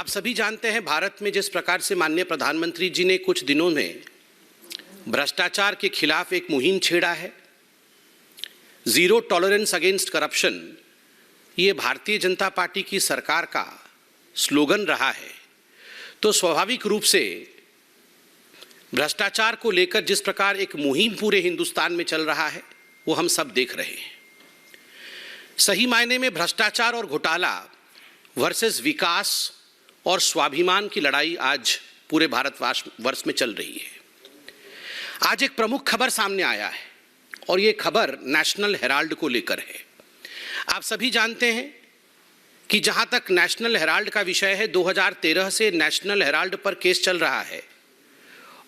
आप सभी जानते हैं भारत में जिस प्रकार से माननीय प्रधानमंत्री जी ने कुछ दिनों में भ्रष्टाचार के खिलाफ एक मुहिम छेड़ा है, जीरो टॉलरेंस अगेंस्ट करप्शन, ये भारतीय जनता पार्टी की सरकार का स्लोगन रहा है। तो स्वाभाविक रूप से भ्रष्टाचार को लेकर जिस प्रकार एक मुहिम पूरे हिंदुस्तान में चल रहा है वो हम सब देख रहे हैं। सही मायने में भ्रष्टाचार और घोटाला वर्सेस विकास और स्वाभिमान की लड़ाई आज पूरे भारतवर्ष में चल रही है। आज एक प्रमुख खबर सामने आया है और ये खबर नेशनल हेराल्ड को लेकर है। आप सभी जानते हैं कि जहां तक नेशनल हेराल्ड का विषय है, 2013 से नेशनल हेराल्ड पर केस चल रहा है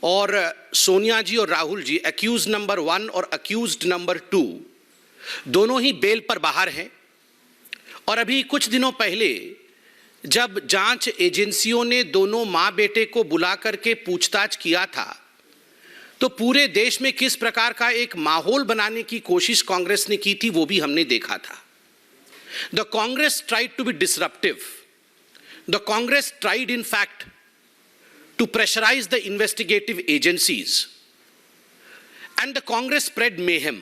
और सोनिया जी और राहुल जी अक्यूज नंबर 1 और अक्यूज्ड नंबर 2 दोनों ही बेल पर बाहर हैं। और अभी कुछ दिनों पहले जब जांच एजेंसियों ने दोनों मां बेटे को बुला करके पूछताछ किया था तो पूरे देश में किस प्रकार का एक माहौल बनाने की कोशिश कांग्रेस ने की थी वो भी हमने देखा था। The Congress tried to be disruptive, the Congress tried in fact to pressurize the investigative agencies and the Congress spread mayhem।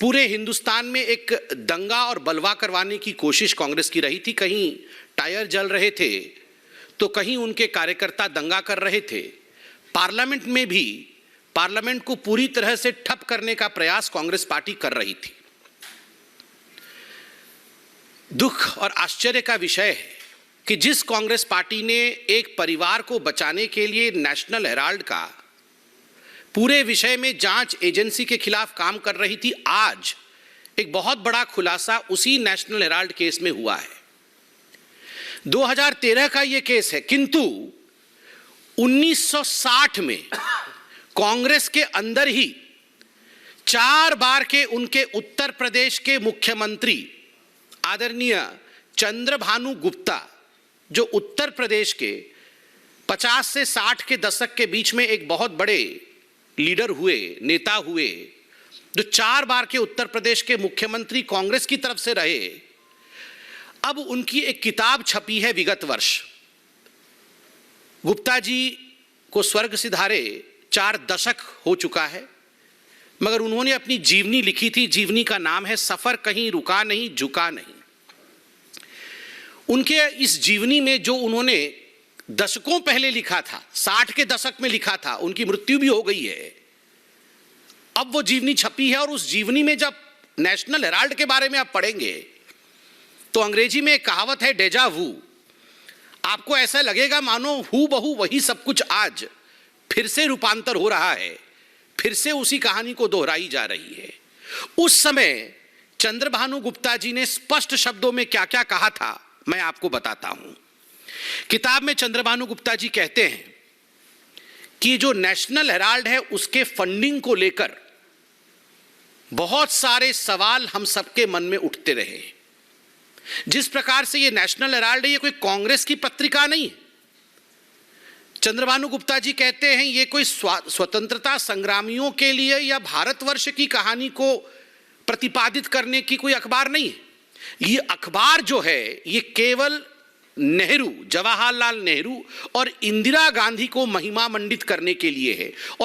पूरे हिंदुस्तान में एक दंगा और बलवा करवाने की कोशिश कांग्रेस की रही थी। कहीं टायर जल रहे थे तो कहीं उनके कार्यकर्ता दंगा कर रहे थे। पार्लियामेंट में भी पार्लियामेंट को पूरी तरह से ठप करने का प्रयास कांग्रेस पार्टी कर रही थी। दुख और आश्चर्य का विषय है कि जिस कांग्रेस पार्टी ने एक परिवार को बचाने के लिए नेशनल हेराल्ड का पूरे विषय में जांच एजेंसी के खिलाफ काम कर रही थी, आज एक बहुत बड़ा खुलासा उसी नेशनल हेराल्ड केस में हुआ है। 2013 का यह केस है, किंतु 1960 में कांग्रेस के अंदर ही 4 बार के उनके उत्तर प्रदेश के मुख्यमंत्री आदरणीय चंद्रभानु गुप्ता, जो उत्तर प्रदेश के 50 से 60 के दशक के बीच में एक बहुत बड़े लीडर हुए, नेता हुए, जो 4 बार के उत्तर प्रदेश के मुख्यमंत्री कांग्रेस की तरफ से रहे, अब उनकी एक किताब छपी है विगत वर्ष। गुप्ता जी को स्वर्ग सिधारे 4 दशक हो चुका है, मगर उन्होंने अपनी जीवनी लिखी थी। जीवनी का नाम है सफर कहीं रुका नहीं झुका नहीं। उनके इस जीवनी में जो उन्होंने दशकों पहले लिखा था, 60 के दशक में लिखा था, उनकी मृत्यु भी हो गई है, अब वो जीवनी छपी है। और उस जीवनी में जब नेशनल हेराल्ड के बारे में आप पढ़ेंगे तो अंग्रेजी में एक कहावत है, डेजा वू। आपको ऐसा लगेगा मानो हू बहू वही सब कुछ आज फिर से रूपांतर हो रहा है, फिर से उसी कहानी को दोहराई जा रही है। उस समय चंद्रभानु गुप्ता जी ने स्पष्ट शब्दों में क्या क्या कहा था मैं आपको बताता हूं। किताब में चंद्रभानु गुप्ता जी कहते हैं कि जो नेशनल हेराल्ड है उसके फंडिंग को लेकर बहुत सारे सवाल हम सबके मन में उठते रहे। जिस प्रकार से ये नेशनल हेराल्ड है, ये कोई कांग्रेस की पत्रिका नहीं है। चंद्रभानु गुप्ता जी कहते हैं ये कोई स्वतंत्रता संग्रामियों के लिए या भारतवर्ष की कहानी को प्रतिपादित करने की कोई अखबार नहीं है। ये अखबार जो है ये केवल नेहरू, जवाहरलाल नेहरू और इंदिरा गांधी को महिमा मंडित करने के लिए है। और